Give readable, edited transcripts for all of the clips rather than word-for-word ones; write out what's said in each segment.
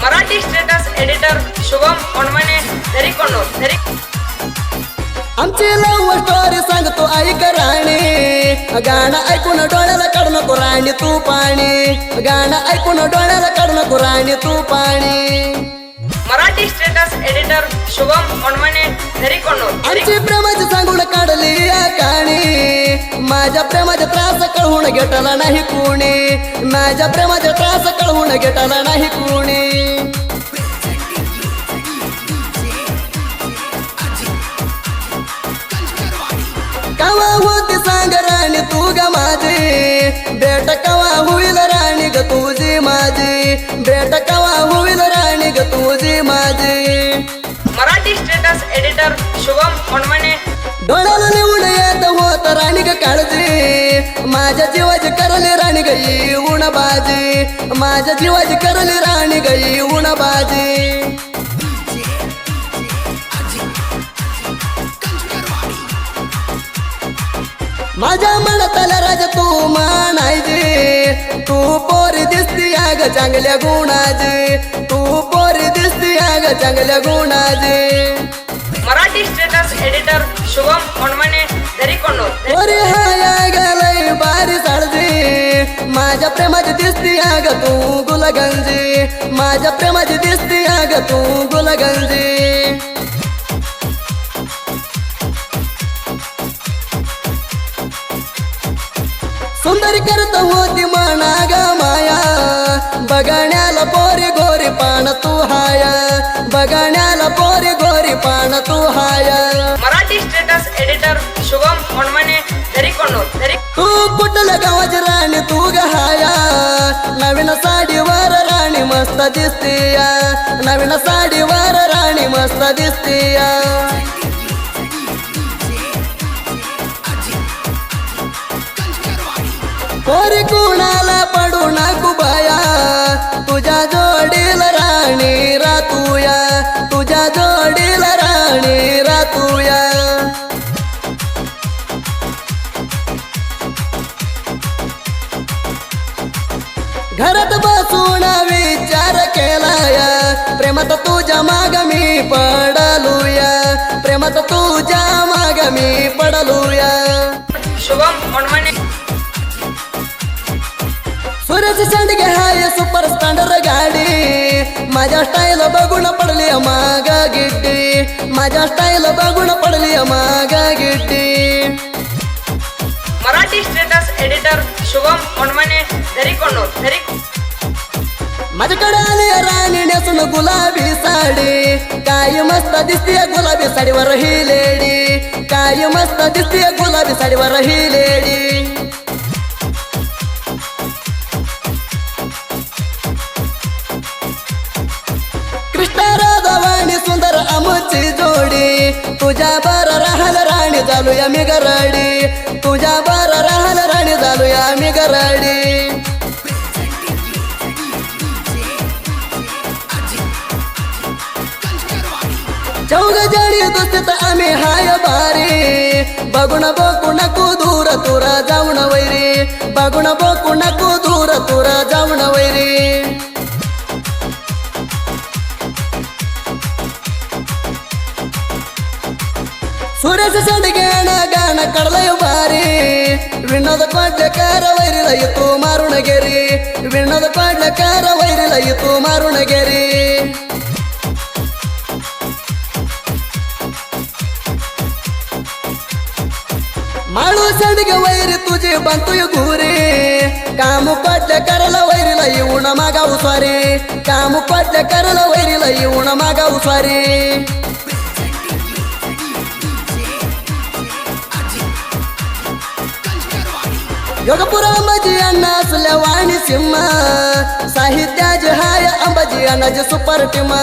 Marathi status editor Shubham ओणमने धरी आमची लव स्टोरी सांगतो ऐक राणी गाणं ऐकून डोळ्याला काढ नको राणी तू पाणी गाणं ऐकून डोळ्याला काढ नको राणी तू पाणी मराठी स्टेटस एडिटर शुभम ओणमने धरी आमची प्रेमाची सांगून काढली या काणी माझ्या प्रेमाचा त्रास कळवून घेतला नाही कुणी माझ्या प्रेमाचा त्रास कळवून घेतला नाही कुणी कवा होती सांग राणी तू ग माझी बेट कवा होईल राणी ग तुझी माझी बेट कवा होईल राणी ग तुझी माझी मराठी स्टेटस एडिटर शुभम ओणमने डोळ्याला लिहून येत होत राणी ग काळजी माझ्या जीवाची करली राणी ग येऊन बाजी माझ्या जीवाची करली राणी ग येऊन बाजी माझ्या मनातला राजा तू म्हणायची तू पोरी दिसती ग चांगल्या गुणाची तू पोरी दिसती ग चांगल्या गुणाची मराठी स्टेटस एडिटर शुभम ओणमने धरी अरे हाय गेलय बारी साडजी माझ्या प्रेमाची दिसती ग तू गुलगंजी माझ्या प्रेमाची दिसती ग तू गुलगंजी सुंदरी करत होती म्हणा ग माया बघण्याला पोरी गोरी पान तू हाया बघण्याला पोरी गोरी पान तू हाया मराठी स्टेटस एडिटर शुभम ओणमने धरी तू कुठल्या गावाची राणी तू ग हाया नवीन साडीवर राणी मस्त दिसतीया नवीन साडीवर राणी मस्त दिसतीया पोरी कुणाला पडू नको बाया तुझ्या जोडीला राणी रातूया तुझ्या जोडीला राणी रातूया घरात बसून विचार केलाया प्रेमात तुझ्या माग मी पडलूया प्रेमात तुझ्या माग मी पडलूया शुभम ओणमने सूरज सांडगे हाय सुपर स्टँडर्ड गाडी माझ्या स्टाईल बघून पडली माग गिड्डी माझ्या स्टाईल बघून पडली माग गिड्डी मराठी स्टेटस एडिटर शुभम ओणमने धरी माझ्याकडे आली राणी नेसून गुलाबी साडी काय मस्त दिसते गुलाबी साडीवर ही लेडी काय मस्त दिसते गुलाबी साडीवर ही लेडी कृष्ण राधावाणी सुंदर आमची जोडी तुझ्या बर राहल राणी झालूया मी गराडी तुझ्या बर राहल राणी झालूया मी गराडी चौघ जणी दोस्तीत आम्ही हाय बारी बघून बघू नको दूर तुरा जाऊन वैरी बघून बघू नको दूर तुरा जाऊन वैरी सुरेश सांडगेनं गाणं काढलंय भारी विनोद पाटकर वैरीला येतो मारून गेरी विनोद पाटकर वैरीला येतो मारून गेरी माळू सांडगे वैरी तुझी बांधतोय घुरे काम पाटल्या करायला वैरीला येऊन मागाऊ स्वारी काम पाटल्या करायला वैरीला येऊन मागाऊ स्वारी योगपुरा अंबाजी अण्णा असल्या वाणी सिम्मा साहित्याज हाय अंबाजी अण्णाची सुपर टीम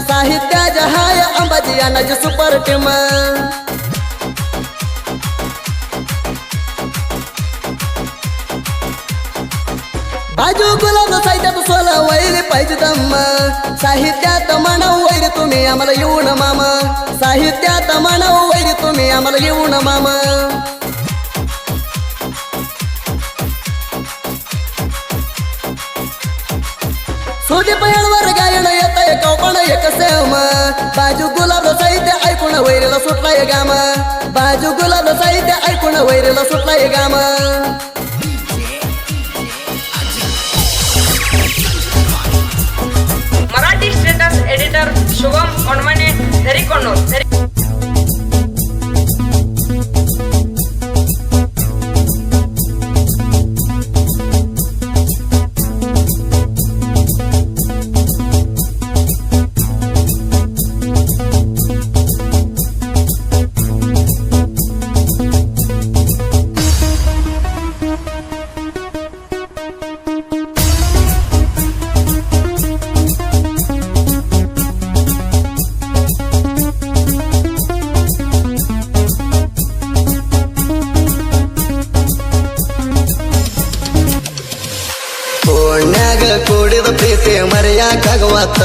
साहित्याज हाय अंबाजी अण्णाची सुपर टीम बाजू गुलाब साहित्यात सोला वैरी पाहिजे दम्मा साहित्यात म्हणाव वैरी तुम्ही आम्हाला येऊन मामा साहित्यात म्हणाव वैरी तुम्ही आम्हाला येऊन मामा सुदीप येळवर गायन येत वैरीला सुटलाय गाम मराठी स्टेटस एडिटर शुभम ओनमने धरीकोंडूर ಕೋಡ್ಯಾಗ ಕೂಡಿದ ಪ್ರೀತಿ ಮರೆಯಾಕಾಗವತ್ತ